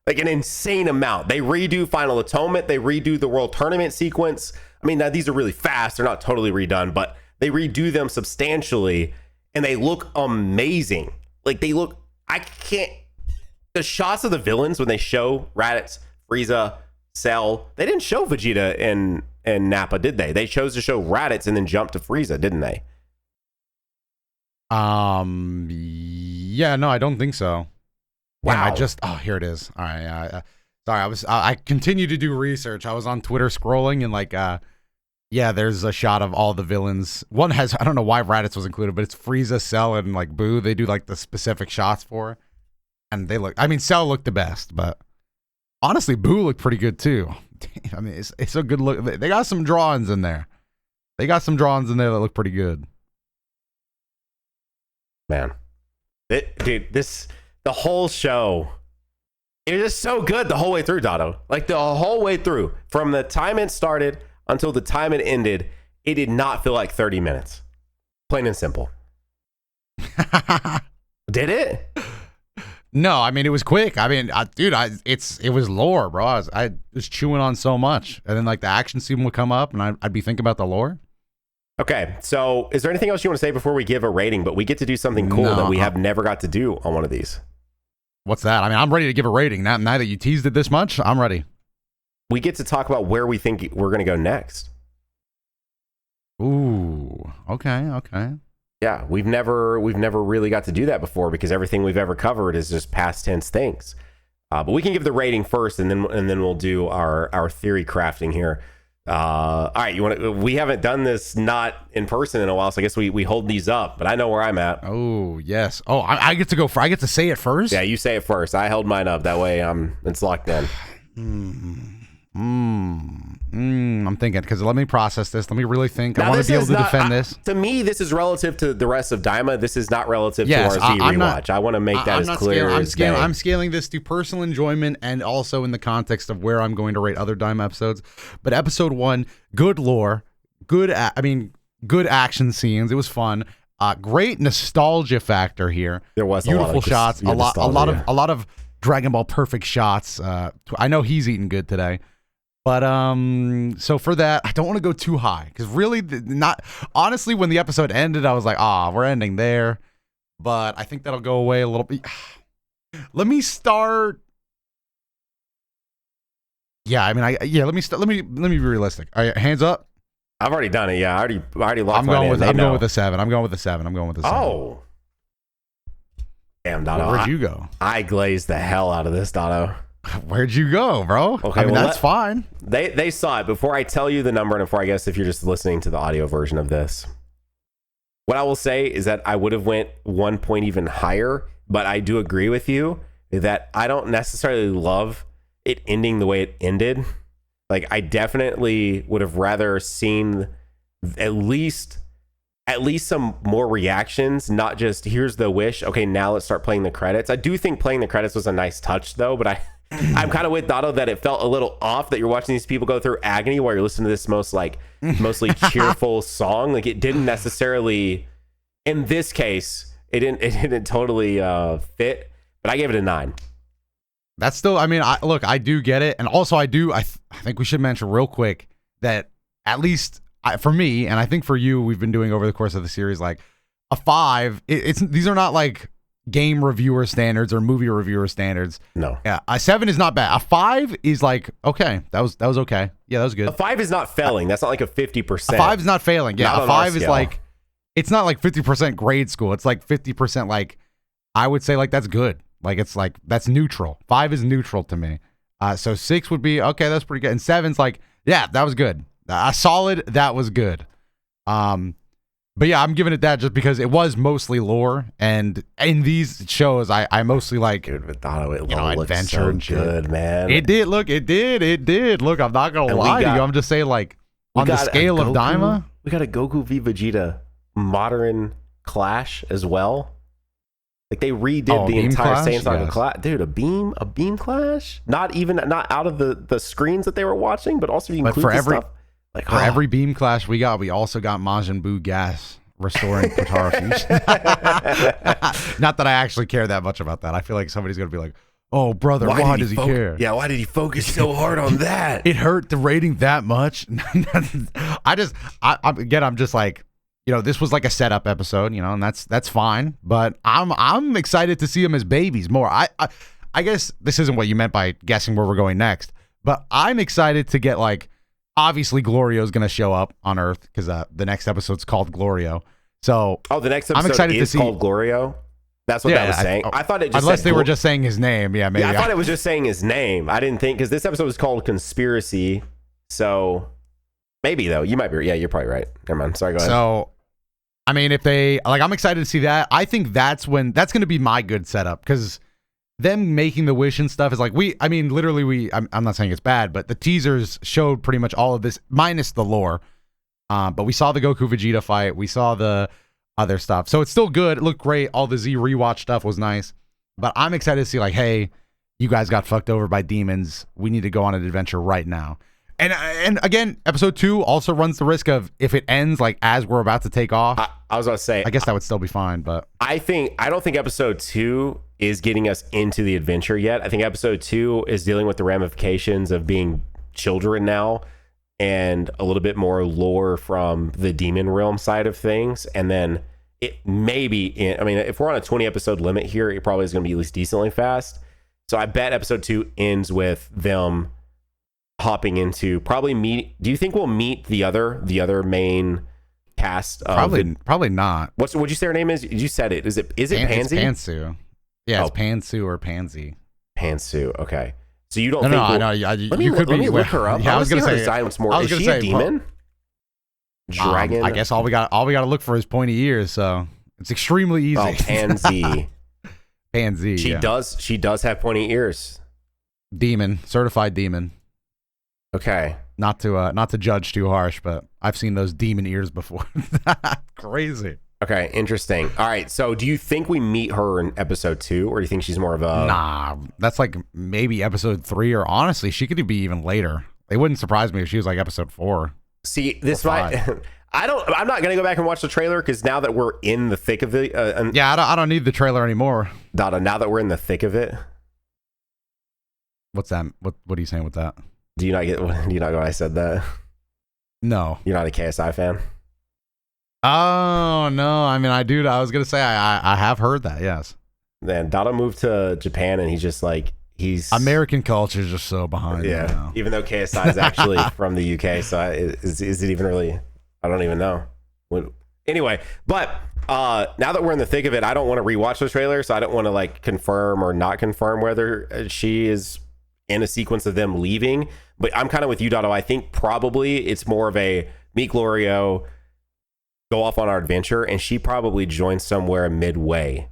like an insane amount. They redo Final Atonement, they redo the World Tournament sequence. I mean, now these are really fast, they're not totally redone, but they redo them substantially and they look amazing. Like, they look, the shots of the villains when they show Raditz, Frieza, Cell, they didn't show Vegeta and Nappa, did they? They chose to show Raditz and then jump to Frieza, didn't they? Yeah, no, I don't think so. Wow. Damn, here it is. All right. Sorry, I continue to do research. I was on Twitter scrolling and like, yeah, there's a shot of all the villains. One has, I don't know why Raditz was included, but it's Frieza, Cell, and like Boo. They do like the specific shots for, and they look, I mean, Cell looked the best, but honestly, Boo looked pretty good too. I mean, it's a good look. They got some drawings in there. They got some drawings in there that look pretty good. Man, dude, the whole show, it was just so good the whole way through, Dotto. Like, the whole way through, from the time it started until the time it ended, it did not feel like 30 minutes. Plain and simple. Did it? No, I mean, it was quick. I mean, it was lore, bro. I was chewing on so much, and then like the action scene would come up, and I'd be thinking about the lore. Okay, so is there anything else you want to say before we give a rating? But we get to do something cool that we have never got to do on one of these. What's that? I mean, I'm ready to give a rating. Now that you teased it this much, I'm ready. We get to talk about where we think we're going to go next. Ooh, okay. Yeah, we've never really got to do that before, because everything we've ever covered is just past tense things. But we can give the rating first, and then we'll do our theory crafting here. All right, we haven't done this not in person in a while, so I guess we hold these up. But I know where I'm at. Oh yes. Oh, I get to go. I get to say it first. Yeah, you say it first. I held mine up. That way, it's locked in. I'm thinking, because let me process this. Let me really think. Now, I want to be able to defend this. To me, this is relative to the rest of Daima. This is not relative to our Z rewatch. I want to make that as clear as day. I'm scaling this to personal enjoyment and also in the context of where I'm going to rate other Daima episodes. But episode 1, good lore, good action scenes. It was fun. Great nostalgia factor here. There was beautiful shots. A lot of Dragon Ball perfect shots. I know he's eating good today. But so for that, I don't want to go too high, because really, honestly, when the episode ended, I was like, we're ending there. But I think that'll go away a little bit. Let me start Yeah, I mean, let me be realistic. All right, hands up. I've already done it. Yeah, I already locked I'm mine going in. with They I'm know. going with a 7. I'm going with a 7. Oh. Damn, Doto. Where'd you go? I glazed the hell out of this, Doto. Where'd you go, bro? Okay, I mean, well, that's fine. They saw it. Before I tell you the number, and before I guess if you're just listening to the audio version of this, what I will say is that I would have went 1 point even higher, but I do agree with you that I don't necessarily love it ending the way it ended. Like, I definitely would have rather seen at least some more reactions, not just here's the wish. Okay, now let's start playing the credits. I do think playing the credits was a nice touch though, but I'm kind of with Doto that it felt a little off that you're watching these people go through agony while you're listening to this mostly cheerful song. Like, it didn't necessarily, in this case, it didn't totally fit, but I gave it a 9. That's still, I mean, I do get it. And also I think we should mention real quick that at least for me, and I think for you, we've been doing over the course of the series, like a 5, these are not like game reviewer standards or movie reviewer standards. No. Yeah. A 7 is not bad. A 5 is like, okay, that was okay. Yeah, that was good. A 5 is not failing. That's not like a 50%. A 5 is not failing. Yeah. Not A 5 is scale. like, it's not like 50% grade school. It's like 50% like, I would say like that's good. Like, it's like, that's neutral. 5 is neutral to me. So 6 would be, okay, that's pretty good. And 7's like, yeah, that was good. A solid, that was good. But yeah, I'm giving it that just because it was mostly lore. And in these shows, I mostly like, Dude, with Doto, it you know, looked adventure so and shit. good, man. It did. Look, it did. Look, I'm not going to And we lie to got- you. I'm just saying, like, on the scale of Daima. We got a Goku v Vegeta modern clash as well. Like, they redid Oh, the beam entire clash? Saiyan Saga Yes. clash. Dude, a beam clash? Not out of the screens that they were watching, but also you But include for the every- stuff. Like, For every beam clash we also got Majin Buu gas restoring Potara fusion. Not that I actually care that much about that. I feel like somebody's going to be like, oh, brother, why does he care? Yeah, why did he focus so hard on that? It hurt the rating that much. I'm just like, you know, this was like a setup episode, you know, and that's fine. But I'm excited to see them as babies more. I guess this isn't what you meant by guessing where we're going next, but I'm excited to get, like, obviously Glorio's going to show up on Earth because the next episode's called Glorio. So The next episode I'm excited is to see, called Glorio. That's what that was saying. I thought it just unless said they were just saying his name. Yeah, maybe. Yeah, I thought it was just saying his name. I didn't think, because this episode was called Conspiracy. So maybe, though. You might be. Yeah, you're probably right. Never mind. Sorry, go ahead. So, I mean, if they, like, I'm excited to see that. I think that's going to be my good setup, because them making the wish and stuff is like, I'm not saying it's bad, but the teasers showed pretty much all of this minus the lore. But we saw the Goku Vegeta fight. We saw the other stuff. So it's still good. It looked great. All the Z rewatch stuff was nice. But I'm excited to see, like, hey, you guys got fucked over by demons. We need to go on an adventure right now. And again, episode 2 also runs the risk of, if it ends like as we're about to take off, I was about to say, I guess that would still be fine. But I don't think episode 2 is getting us into the adventure yet. I think episode 2 is dealing with the ramifications of being children now, and a little bit more lore from the demon realm side of things. And then it maybe, if we're on a 20 episode limit here, it probably is going to be at least decently fast. So I bet episode 2 ends with them hopping into do you think we'll meet the other main cast of probably not. What'd you say her name is? You said it. Is it Pansy? It's Pantsu. Yeah, it's Pantsu or Pansy. Pantsu. Okay. So you don't think I know. let me look her up. Yeah, I was going gonna to say say more. Is she a demon? Dragon. I guess all we got to look for is pointy ears, so it's extremely easy. Oh, Pansy. Pansy. She does have pointy ears. Demon, certified demon. Okay. Not to judge too harsh, but I've seen those demon ears before. Crazy. Okay, interesting. All right, so do you think we meet her in episode 2, or do you think she's more of a... Nah, that's like maybe episode 3, or honestly, she could be even later. It wouldn't surprise me if she was like episode 4. See, this might... I'm not going to go back and watch the trailer, because now that we're in the thick of it... I don't need the trailer anymore. Dada, now that we're in the thick of it... What's that? What are you saying with that? Do you not get when I said that? No. You're not a KSI fan? Oh, no. I mean, I do. I was going to say I have heard that, yes. Then Dada moved to Japan, and he's just like, he's American culture is just so behind. Yeah, now. even though KSI is actually from the UK, so is it even really? I don't even know. Anyway, but now that we're in the thick of it, I don't want to rewatch the trailer, so I don't want to like confirm or not confirm whether she is in a sequence of them leaving. But I'm kind of with you, Dotto. I think probably it's more of a meet Glorio, go off on our adventure, and she probably joins somewhere midway.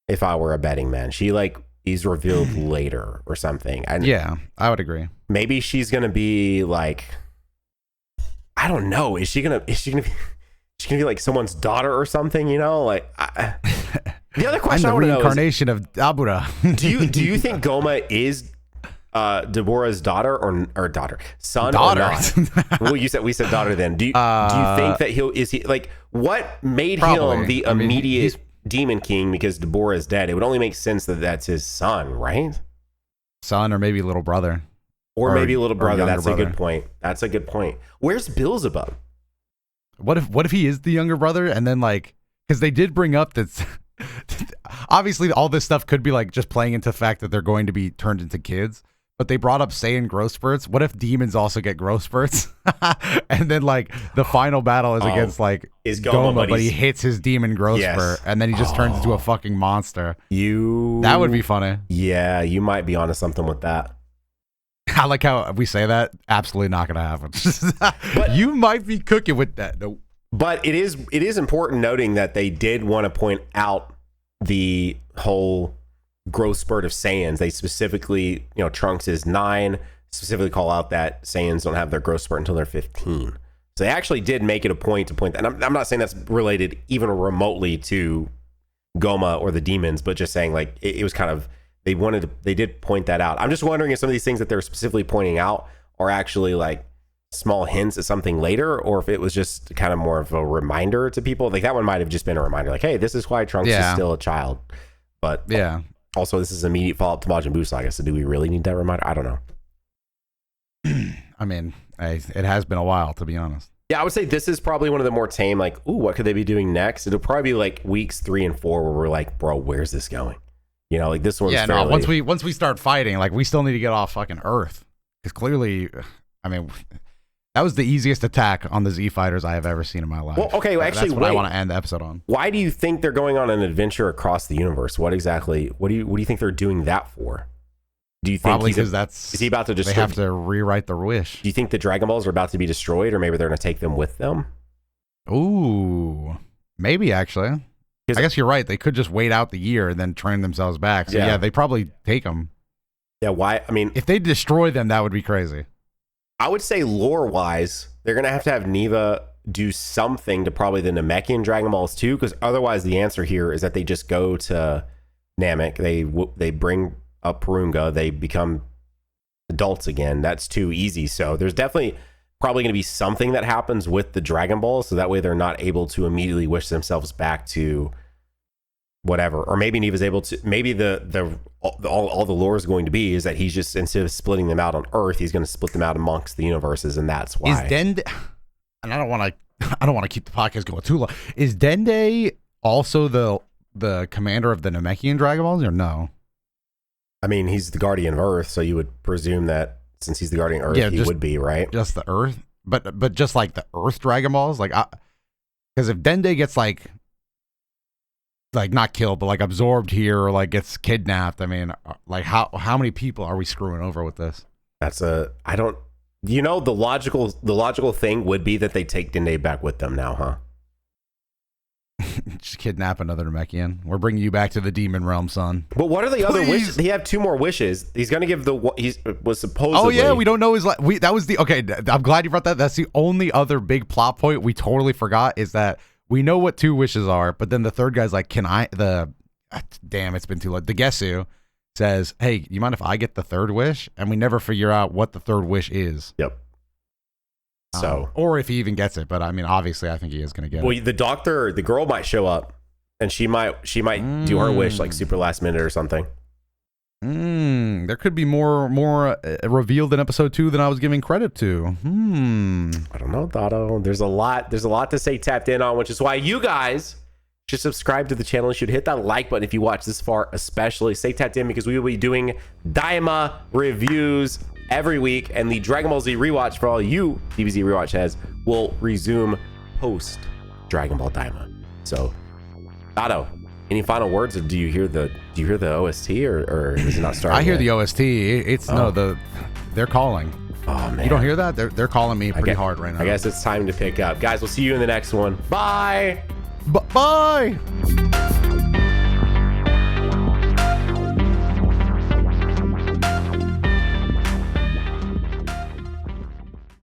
If I were a betting man, she like is revealed later or something. Yeah, I would agree. Maybe she's gonna be like, I don't know. Is she gonna be like someone's daughter or something? You know, like the other question I'm I the want to know is, reincarnation of Abura. do you think Goma is Deborah's daughter or daughter son Daughter. or not? Well, we said daughter. Then do you think that is he like what made him the immediate Demon King? Because Deborah is dead. It would only make sense that that's his son, right? Son or maybe little brother. Or maybe a little brother. That's brother. a good point. That's a good point. Where's Beelzebub? What if he is the younger brother, and then like, because they did bring up that obviously all this stuff could be like just playing into the fact that they're going to be turned into kids, but they brought up Saiyan growth spurts. What if demons also get growth spurts? And then like the final battle is against like is Goma, but he hits his demon growth spurt, and then he just turns into a fucking monster. That would be funny. Yeah, you might be onto something with that. I like how we say that. Absolutely not going to happen. But you might be cooking with that. Nope. But it is important noting that they did want to point out the whole growth spurt of Saiyans. They specifically, Trunks is 9, specifically call out that Saiyans don't have their growth spurt until they're 15. So they actually did make it a point to point that. And I'm not saying that's related even remotely to Goma or the demons, but just saying like it was kind of, they did point that out. I'm just wondering if some of these things that they're specifically pointing out are actually like small hints at something later, or if it was just kind of more of a reminder to people. Like that one might have just been a reminder, like, hey, this is why Trunks is still a child. But yeah, also this is immediate follow-up to Majin Buu Saga. So do we really need that reminder? I don't know. I mean, it has been a while, to be honest. Yeah, I would say this is probably one of the more tame, like, ooh, what could they be doing next? It'll probably be like weeks 3 and 4 where we're like, bro, where's this going? Like this one's fairly... once we start fighting, like we still need to get off fucking Earth, because clearly, I mean, that was the easiest attack on the Z fighters I have ever seen in my life. Well, okay, actually, that's what I want to end the episode on. Why do you think they're going on an adventure across the universe? What do you think they're doing that for? Do you think probably because is he about to destroy? They have to rewrite the wish. Do you think the Dragon Balls are about to be destroyed, or maybe they're going to take them with them? Ooh, maybe actually. I guess you're right. They could just wait out the year and then train themselves back. So yeah, they probably take them. Yeah, why? I mean, if they destroy them, that would be crazy. I would say lore-wise, they're going to have Neva do something to probably the Namekian Dragon Balls too, because otherwise the answer here is that they just go to Namek, they bring up Purunga, they become adults again. That's too easy. So there's definitely probably going to be something that happens with the Dragon Balls, so that way they're not able to immediately wish themselves back to whatever. Or maybe Neva's able to, maybe all the lore is going to be is that he's just, instead of splitting them out on Earth, he's going to split them out amongst the universes, and that's why. Is Dende, and I don't want to keep the podcast going too long. Is Dende also the commander of the Namekian Dragon Balls, or no? I mean, he's the guardian of Earth, so you would presume that since he's the guardian of Earth, he would be, right? Just the Earth, but just like the Earth Dragon Balls, like, because if Dende gets like not killed, but like absorbed here, or like gets kidnapped, I mean, like how many people are we screwing over with this? The logical thing would be that they take Dende back with them now, huh? Just kidnap another Namekian. We're bringing you back to the demon realm, son. But what are the other wishes? He had 2 more wishes. He's going to give was supposedly. Oh yeah, we don't know his. That was the okay. I'm glad you brought that. That's the only other big plot point we totally forgot, is that we know what 2 wishes are, but then the third guy's like, damn, it's been too late. The Gesu says, hey, you mind if I get the 3rd wish? And we never figure out what the 3rd wish is. Yep. So, or if he even gets it, but I mean, obviously, I think he is going to get it. Well, the girl might show up, and she might do her wish like super last minute or something. There could be more revealed in episode 2 than I was giving credit to. I don't know, Dotto. There's a lot to say tapped in on, which is why you guys should subscribe to the channel. You should hit that like button if you watch this far, especially. Stay tapped in because we will be doing Daima reviews every week, and the Dragon Ball Z rewatch for all you DBZ rewatch heads will resume post Dragon Ball Daima. So, Otto, any final words, or do you hear the OST, or is it not starting? I hear yet? the OST. It's they're calling. Oh man, you don't hear that? They're calling me pretty hard right now. I guess it's time to pick up, guys. We'll see you in the next one. Bye. Bye.